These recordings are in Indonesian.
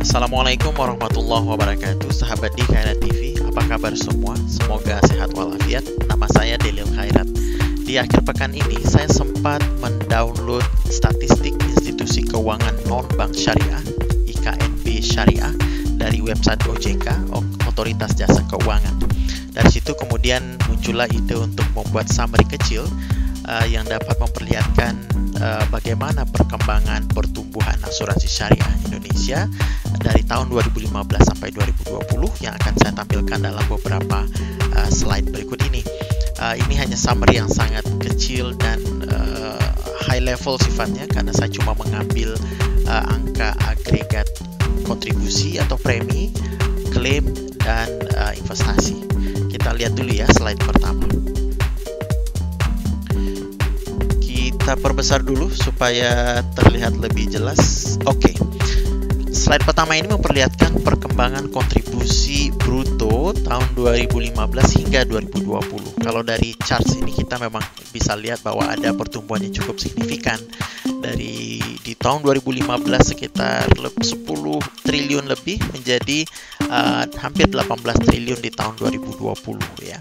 Assalamualaikum warahmatullahi wabarakatuh. Sahabat di Khairat TV, apa kabar semua? Semoga sehat walafiat. Nama saya Delil Khairat. Di akhir pekan ini, saya sempat mendownload statistik institusi keuangan non-bank syariah (IKNB Syariah) dari website OJK, Otoritas Jasa Keuangan. Dari situ kemudian muncullah ide untuk membuat summary kecil yang dapat memperlihatkan bagaimana perkembangan pertumbuhan asuransi syariah Indonesia dari tahun 2015 sampai 2020 yang akan saya tampilkan dalam beberapa slide berikut ini. Ini hanya summary yang sangat kecil dan high level sifatnya, karena saya cuma mengambil angka agregat kontribusi atau premi, klaim, dan investasi. Kita lihat dulu ya slide pertama. Kita perbesar dulu supaya terlihat lebih jelas. Oke. Slide pertama ini memperlihatkan perkembangan kontribusi bruto tahun 2015 hingga 2020. Kalau dari charts ini kita memang bisa lihat bahwa ada pertumbuhan yang cukup signifikan. Di tahun 2015 sekitar 10 triliun lebih menjadi hampir 18 triliun di tahun 2020 ya.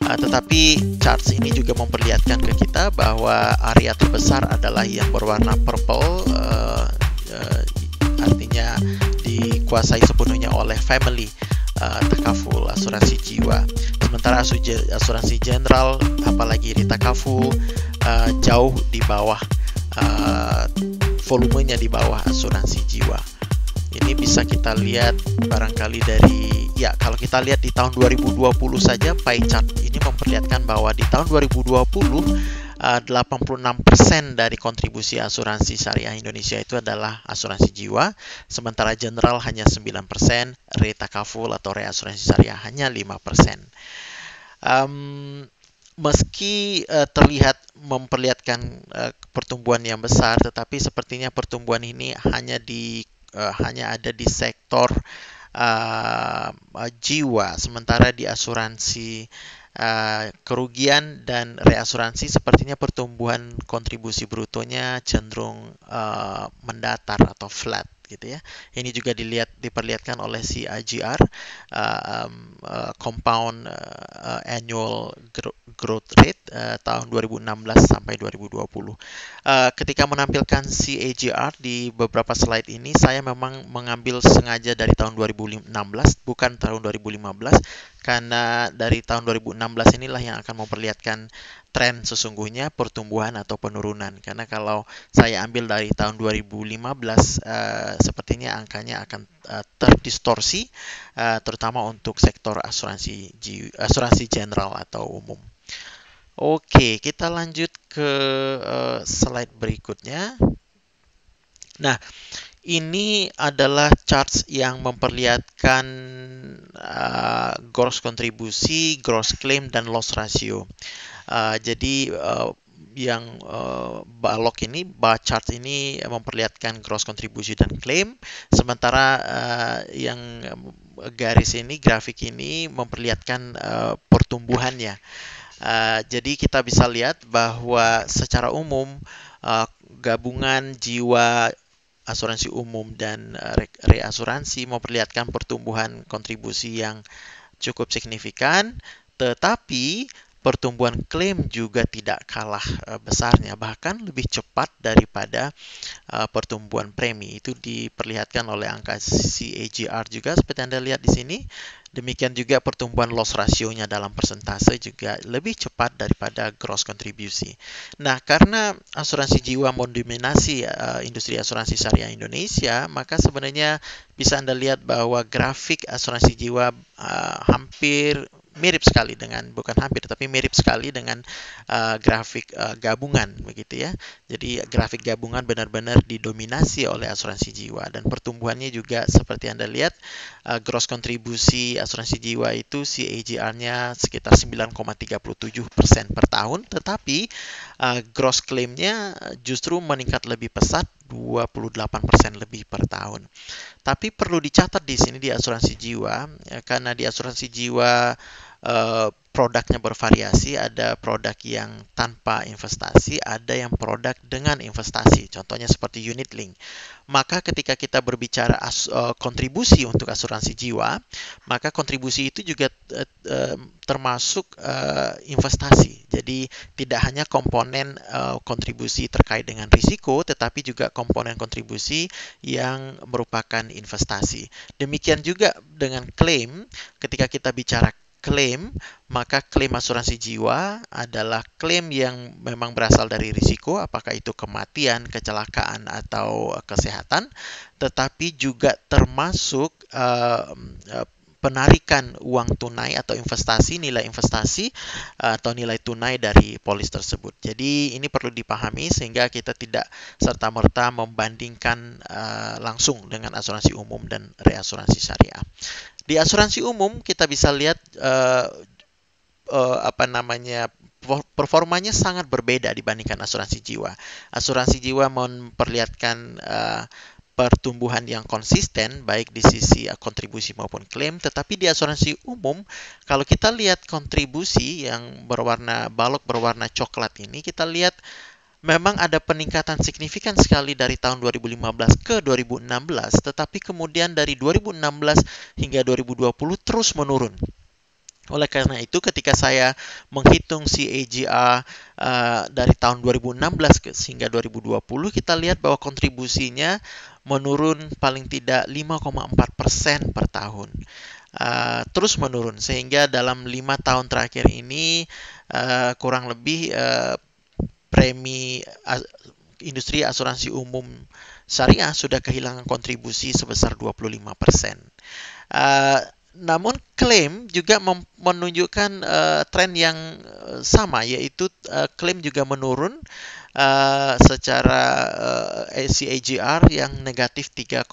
Tetapi charts ini juga memperlihatkan ke kita bahwa area terbesar adalah yang berwarna purple, artinya dikuasai sepenuhnya oleh family takaful asuransi jiwa. Sementara asuransi general apalagi ritakaful jauh di bawah, volumenya di bawah asuransi jiwa. Ini bisa kita lihat barangkali dari, ya kalau kita lihat di tahun 2020 saja pie chart ini memperlihatkan bahwa di tahun 2020 86% dari kontribusi asuransi syariah Indonesia itu adalah asuransi jiwa, sementara general hanya 9%, retakaful atau reasuransi syariah hanya 5%. Meski terlihat memperlihatkan pertumbuhan yang besar, tetapi sepertinya pertumbuhan ini hanya ada di sektor jiwa, sementara di asuransi kerugian dan reasuransi sepertinya pertumbuhan kontribusi brutonya cenderung mendatar atau flat gitu ya. Ini juga diperlihatkan oleh CAGR, compound annual growth rate tahun 2016 sampai 2020. Ketika menampilkan CAGR di beberapa slide ini, saya memang mengambil sengaja dari tahun 2016 bukan tahun 2015, karena dari tahun 2016 inilah yang akan memperlihatkan tren sesungguhnya pertumbuhan atau penurunan. Karena kalau saya ambil dari tahun 2015, sepertinya angkanya akan terdistorsi, terutama untuk sektor asuransi general atau umum. Oke, kita lanjut ke slide berikutnya. Nah, ini adalah charts yang memperlihatkan gross kontribusi, gross claim, dan loss ratio. Jadi yang balok ini, bar chart ini memperlihatkan gross kontribusi dan claim, sementara yang garis ini, grafik ini memperlihatkan pertumbuhannya. Jadi kita bisa lihat bahwa secara umum gabungan jiwa, asuransi umum, dan reasuransi memperlihatkan pertumbuhan kontribusi yang cukup signifikan, tetapi pertumbuhan klaim juga tidak kalah besarnya, bahkan lebih cepat daripada pertumbuhan premi. Itu diperlihatkan oleh angka CAGR juga seperti Anda lihat di sini. Demikian juga pertumbuhan loss ratio-nya dalam persentase juga lebih cepat daripada gross kontribusi. Nah, karena asuransi jiwa mendominasi industri asuransi syariah Indonesia, maka sebenarnya bisa Anda lihat bahwa grafik asuransi jiwa hampir mirip sekali dengan, bukan hampir, tapi mirip sekali dengan grafik gabungan begitu ya. Jadi grafik gabungan benar-benar didominasi oleh asuransi jiwa, dan pertumbuhannya juga seperti Anda lihat, gross kontribusi asuransi jiwa itu CAGR-nya sekitar 9,37% per tahun, tetapi gross claim-nya justru meningkat lebih pesat, 28% lebih per tahun. Tapi perlu dicatat di sini di asuransi jiwa, karena di asuransi jiwa produknya bervariasi, ada produk yang tanpa investasi, ada yang produk dengan investasi, contohnya seperti unit link. Maka ketika kita berbicara kontribusi untuk asuransi jiwa, maka kontribusi itu juga termasuk investasi. Jadi tidak hanya komponen kontribusi terkait dengan risiko, tetapi juga komponen kontribusi yang merupakan investasi. Demikian juga dengan klaim, ketika kita bicara klaim, maka klaim asuransi jiwa adalah klaim yang memang berasal dari risiko, apakah itu kematian, kecelakaan, atau kesehatan, tetapi juga termasuk penarikan uang tunai atau investasi, nilai investasi atau nilai tunai dari polis tersebut. Jadi ini perlu dipahami sehingga kita tidak serta-merta membandingkan langsung dengan asuransi umum dan reasuransi syariah. Di asuransi umum kita bisa lihat performanya sangat berbeda dibandingkan asuransi jiwa. Asuransi jiwa memperlihatkan pertumbuhan yang konsisten baik di sisi kontribusi maupun klaim, tetapi di asuransi umum kalau kita lihat kontribusi yang balok berwarna coklat ini, kita lihat memang ada peningkatan signifikan sekali dari tahun 2015 ke 2016, tetapi kemudian dari 2016 hingga 2020 terus menurun. Oleh karena itu, ketika saya menghitung CAGR dari tahun 2016 hingga 2020, kita lihat bahwa kontribusinya menurun paling tidak 5,4% per tahun. Terus menurun, sehingga dalam 5 tahun terakhir ini kurang lebih premi industri asuransi umum syariah sudah kehilangan kontribusi sebesar 25%. Namun klaim juga menunjukkan tren yang sama, yaitu klaim juga menurun secara CAGR yang negatif 3,28.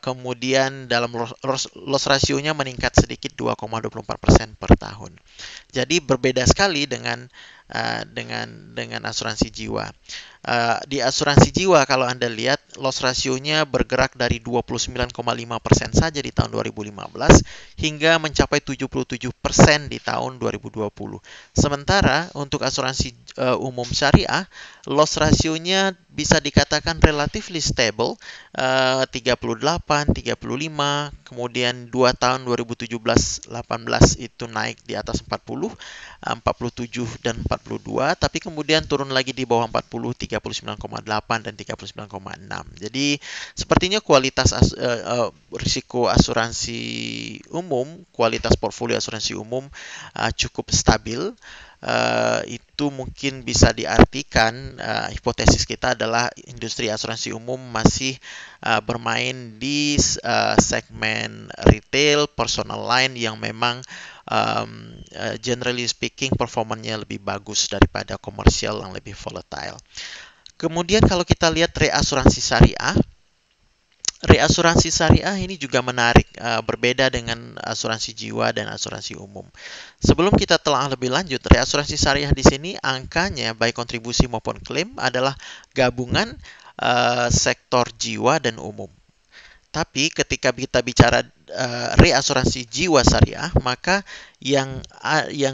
Kemudian dalam loss ratio-nya meningkat sedikit 2,24% per tahun. Jadi berbeda sekali dengan asuransi jiwa. Di asuransi jiwa kalau Anda lihat loss ratio-nya bergerak dari 29,5% saja di tahun 2015 hingga mencapai 77% di tahun 2020. Sementara untuk asuransi umum syariah, loss ratio-nya bisa dikatakan relatively stable, 38, 35, kemudian 2 tahun 2017-18 itu naik di atas 40, 47 dan 42, tapi kemudian turun lagi di bawah 40, 39,8 dan 39,6. Jadi sepertinya kualitas risiko asuransi umum, kualitas portfolio asuransi umum cukup stabil. Itu mungkin bisa diartikan hipotesis kita adalah industri asuransi umum masih bermain di segmen retail, personal line yang memang generally speaking performanya lebih bagus daripada komersial yang lebih volatile. Kemudian kalau kita lihat reasuransi syariah ini juga menarik, berbeda dengan asuransi jiwa dan asuransi umum. Sebelum kita telah lebih lanjut, reasuransi syariah di sini angkanya baik kontribusi maupun klaim adalah gabungan sektor jiwa dan umum. Tapi ketika kita bicara reasuransi jiwa syariah, maka yang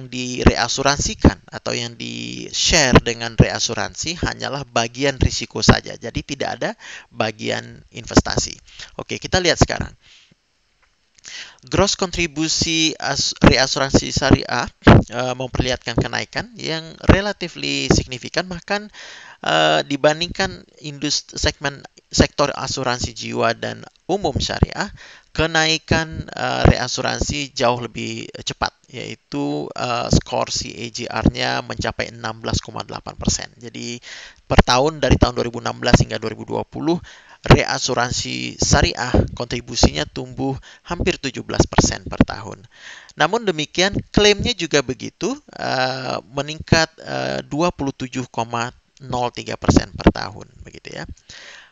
direasuransikan atau yang di-share dengan reasuransi hanyalah bagian risiko saja. Jadi tidak ada bagian investasi. Oke, kita lihat sekarang. Gross kontribusi reasuransi syariah memperlihatkan kenaikan yang relatively signifikan, bahkan dibandingkan segmen sektor asuransi jiwa dan umum syariah, kenaikan reasuransi jauh lebih cepat, yaitu skor CAGR-nya mencapai 16,8%. Jadi per tahun dari tahun 2016 hingga 2020, reasuransi syariah kontribusinya tumbuh hampir 17% per tahun. Namun demikian, klaimnya juga begitu, meningkat 27,03% per tahun, begitu ya.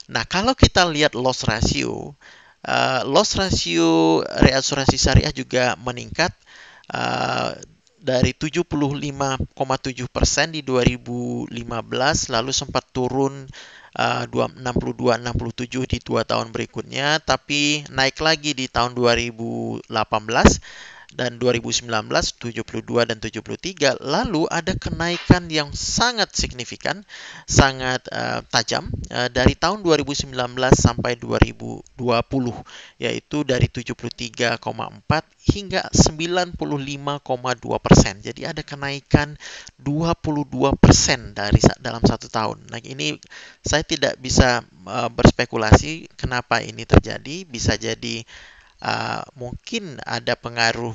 Nah, kalau kita lihat loss ratio reasuransi syariah juga meningkat dari 75,7% di 2015, lalu sempat turun 62-67 di 2 tahun berikutnya, tapi naik lagi di tahun 2018 dan 2019 72 dan 73. Lalu ada kenaikan yang sangat signifikan, sangat tajam dari tahun 2019 sampai 2020, yaitu dari 73,4 hingga 95,2%. Jadi ada kenaikan 22% dalam satu tahun. Nah, ini saya tidak bisa berspekulasi kenapa ini terjadi. Bisa jadi mungkin ada pengaruh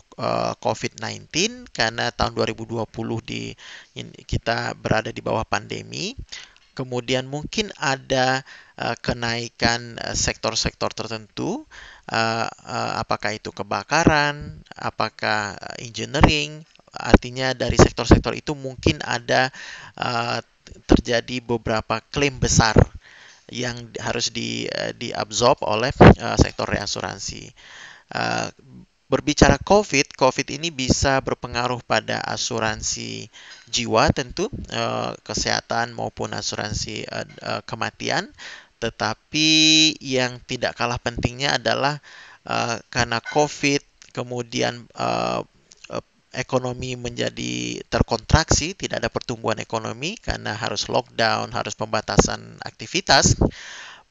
COVID-19 karena tahun 2020 kita berada di bawah pandemi. Kemudian mungkin ada kenaikan sektor-sektor tertentu, apakah itu kebakaran, apakah engineering. Artinya dari sektor-sektor itu mungkin ada terjadi beberapa klaim besar yang harus diabsorb oleh sektor reasuransi. Berbicara COVID ini bisa berpengaruh pada asuransi jiwa tentu, kesehatan maupun asuransi kematian. Tetapi yang tidak kalah pentingnya adalah karena COVID, kemudian ekonomi menjadi terkontraksi, tidak ada pertumbuhan ekonomi karena harus lockdown, harus pembatasan aktivitas,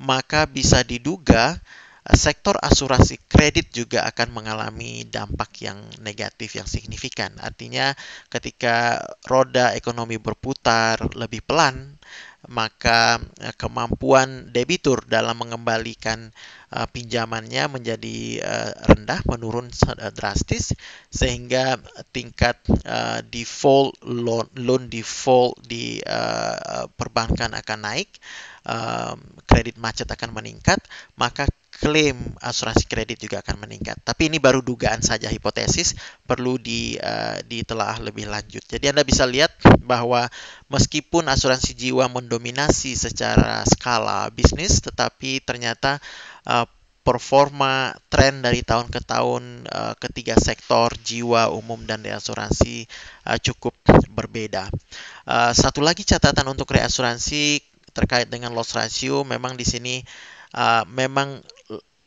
maka bisa diduga sektor asuransi kredit juga akan mengalami dampak yang negatif yang signifikan. Artinya ketika roda ekonomi berputar lebih pelan, maka kemampuan debitur dalam mengembalikan pinjamannya menjadi rendah, menurun drastis, sehingga tingkat default loan default di perbankan akan naik, kredit macet akan meningkat, maka klaim asuransi kredit juga akan meningkat. Tapi ini baru dugaan saja, hipotesis, perlu ditelaah lebih lanjut. Jadi Anda bisa lihat bahwa meskipun asuransi jiwa mendominasi secara skala bisnis, tetapi ternyata performa tren dari tahun ke tahun ketiga sektor jiwa, umum, dan reasuransi cukup berbeda. Satu lagi catatan untuk reasuransi terkait dengan loss ratio, memang di sini memang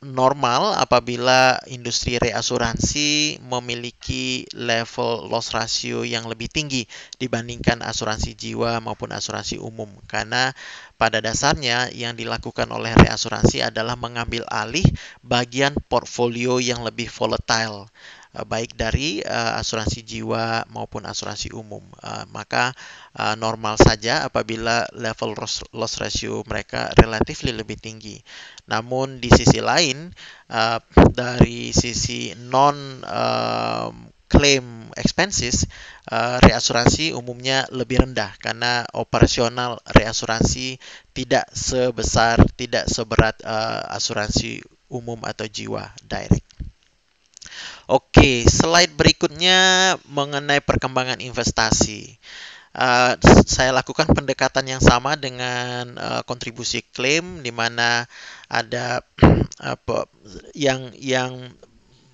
normal apabila industri reasuransi memiliki level loss ratio yang lebih tinggi dibandingkan asuransi jiwa maupun asuransi umum, karena pada dasarnya yang dilakukan oleh reasuransi adalah mengambil alih bagian portfolio yang lebih volatile, baik dari asuransi jiwa maupun asuransi umum. Maka normal saja apabila level loss ratio mereka relatif lebih tinggi. Namun di sisi lain, dari sisi non claim expenses, reasuransi umumnya lebih rendah karena operasional reasuransi tidak seberat asuransi umum atau jiwa direct. Oke, slide berikutnya mengenai perkembangan investasi. Saya lakukan pendekatan yang sama dengan kontribusi klaim, di mana ada yang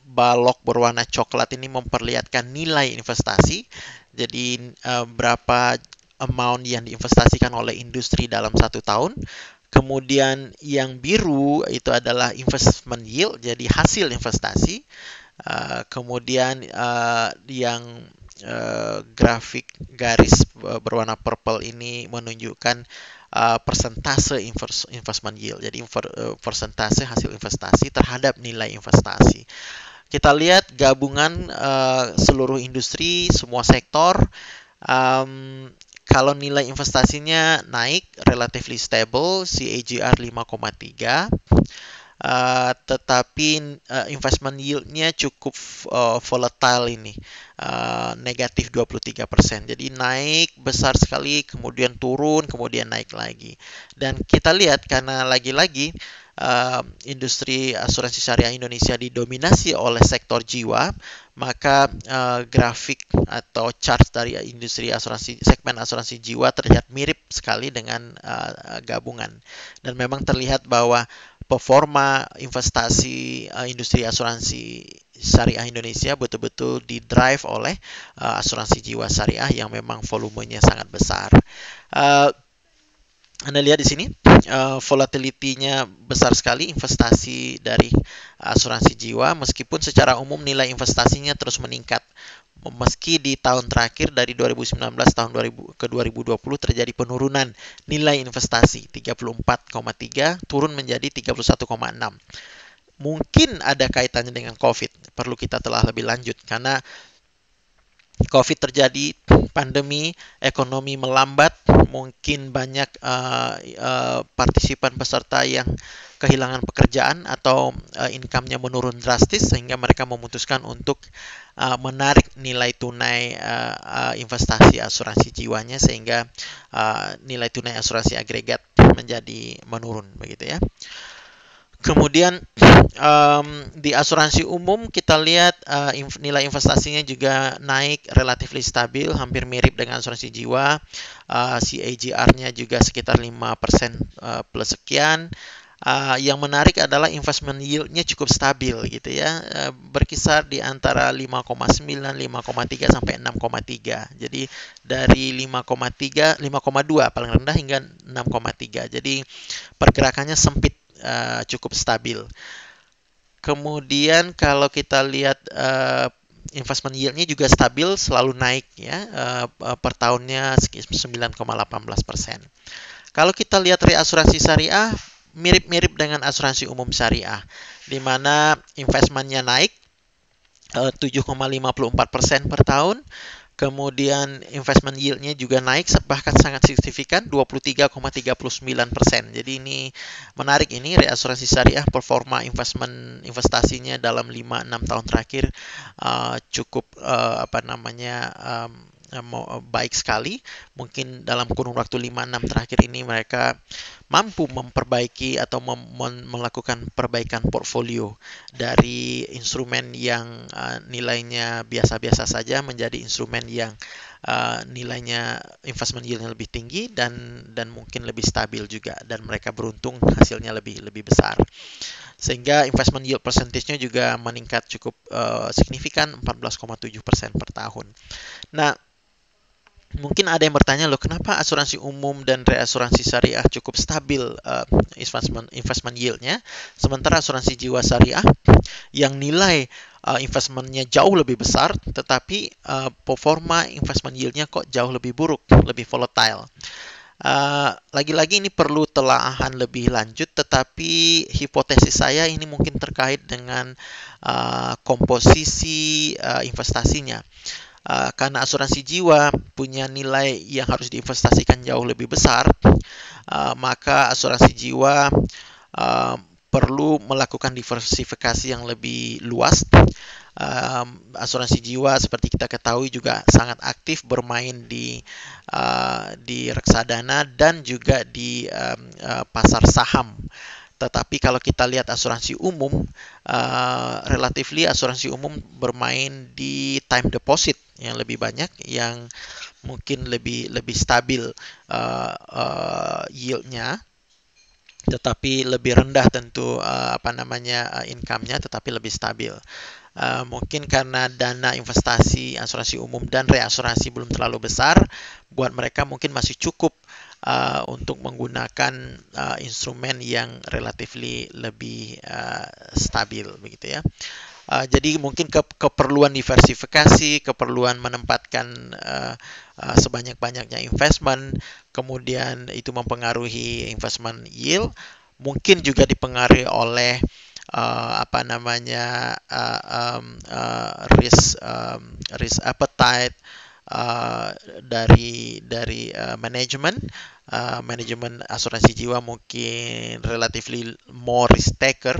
balok berwarna coklat ini memperlihatkan nilai investasi. Jadi berapa amount yang diinvestasikan oleh industri dalam satu tahun. Kemudian yang biru itu adalah investment yield, jadi hasil investasi. Kemudian yang grafik garis berwarna purple ini menunjukkan persentase investment yield, jadi persentase hasil investasi terhadap nilai investasi. Kita lihat gabungan seluruh industri, semua sektor. Kalau nilai investasinya naik, relatively stable, CAGR 5,3. Tetapi investment yield-nya cukup volatile ini, negatif 23%. Jadi naik besar sekali, kemudian turun, kemudian naik lagi. Dan kita lihat karena lagi-lagi industri asuransi syariah Indonesia didominasi oleh sektor jiwa, maka grafik atau chart dari industri asuransi, segmen asuransi jiwa terlihat mirip sekali dengan gabungan. Dan memang terlihat bahwa performa investasi industri asuransi syariah Indonesia betul-betul didrive oleh asuransi jiwa syariah yang memang volumenya sangat besar. Anda lihat di sini volatility-nya besar sekali investasi dari asuransi jiwa, meskipun secara umum nilai investasinya terus meningkat. Meski di tahun terakhir dari 2019 tahun 2000 ke 2020 terjadi penurunan nilai investasi 34,3 turun menjadi 31,6. Mungkin ada kaitannya dengan COVID, perlu kita telah lebih lanjut karena COVID terjadi, pandemi, ekonomi melambat, mungkin banyak partisipan peserta yang kehilangan pekerjaan atau income-nya menurun drastis sehingga mereka memutuskan untuk menarik nilai tunai investasi asuransi jiwanya sehingga nilai tunai asuransi agregat menjadi menurun begitu ya. Kemudian di asuransi umum kita lihat nilai investasinya juga naik relatif stabil, hampir mirip dengan asuransi jiwa. CAGR-nya juga sekitar 5% plus sekian. Yang menarik adalah investment yield-nya cukup stabil gitu ya, berkisar di antara 5,9, 5,3 sampai 6,3. Jadi dari 5,3, 5,2 paling rendah hingga 6,3. Jadi pergerakannya sempit, cukup stabil. Kemudian kalau kita lihat investment yield-nya juga stabil, selalu naik ya, per tahunnya 9,18%. Kalau kita lihat reasuransi syariah, mirip-mirip dengan asuransi umum syariah, di mana investmentnya naik 7,54% per tahun. Kemudian investment yield-nya juga naik bahkan sangat signifikan 23,39%. Jadi ini menarik, ini reasuransi syariah performa investasinya dalam 5-6 tahun terakhir cukup baik sekali. Mungkin dalam kurun waktu 5-6 terakhir ini mereka mampu memperbaiki atau melakukan perbaikan portfolio dari instrumen yang nilainya biasa-biasa saja menjadi instrumen yang nilainya investment yield-nya lebih tinggi dan mungkin lebih stabil juga, dan mereka beruntung hasilnya lebih besar. Sehingga investment yield percentage-nya juga meningkat cukup signifikan 14,7% per tahun. Nah, mungkin ada yang bertanya, loh kenapa asuransi umum dan reasuransi syariah cukup stabil investment yield-nya, sementara asuransi jiwa syariah yang nilai investmentnya jauh lebih besar, tetapi performa investment yield-nya kok jauh lebih buruk, lebih volatile. Lagi-lagi ini perlu telaahan lebih lanjut, tetapi hipotesis saya ini mungkin terkait dengan komposisi investasinya. Karena asuransi jiwa punya nilai yang harus diinvestasikan jauh lebih besar, maka asuransi jiwa perlu melakukan diversifikasi yang lebih luas. Asuransi jiwa seperti kita ketahui juga sangat aktif bermain di reksadana dan juga di pasar saham. Tetapi kalau kita lihat asuransi umum, relatively asuransi umum bermain di time deposit yang lebih banyak, yang mungkin lebih stabil yield-nya, tetapi lebih rendah tentu income-nya, tetapi lebih stabil. Mungkin karena dana investasi asuransi umum dan reasuransi belum terlalu besar, buat mereka mungkin masih cukup untuk menggunakan instrumen yang relatively lebih stabil begitu ya. Jadi mungkin keperluan diversifikasi, keperluan menempatkan sebanyak-banyaknya investment, kemudian itu mempengaruhi investment yield, mungkin juga dipengaruhi oleh risk appetite dari manajemen asuransi jiwa mungkin relatively more risk taker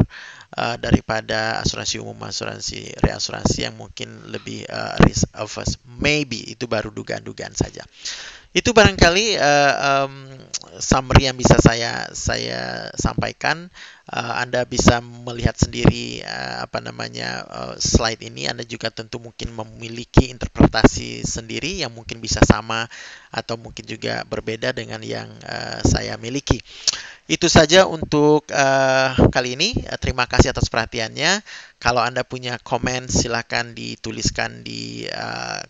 daripada asuransi umum, asuransi reasuransi yang mungkin lebih risk averse. Maybe itu baru dugaan-dugaan saja. Itu barangkali summary yang bisa saya sampaikan. Anda bisa melihat sendiri slide ini. Anda juga tentu mungkin memiliki interpretasi sendiri yang mungkin bisa sama atau mungkin juga berbeda dengan yang saya miliki. Itu saja untuk kali ini. Terima kasih atas perhatiannya. Kalau Anda punya komen, silakan dituliskan di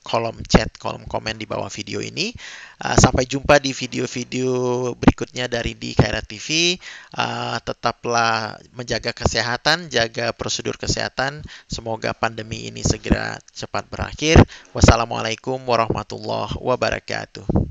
kolom chat, kolom komen di bawah video ini. Sampai jumpa di video-video berikutnya dari di Khairat TV. Tetaplah menjaga kesehatan, jaga prosedur kesehatan. Semoga pandemi ini segera cepat berakhir. Wassalamualaikum warahmatullahi wabarakatuh.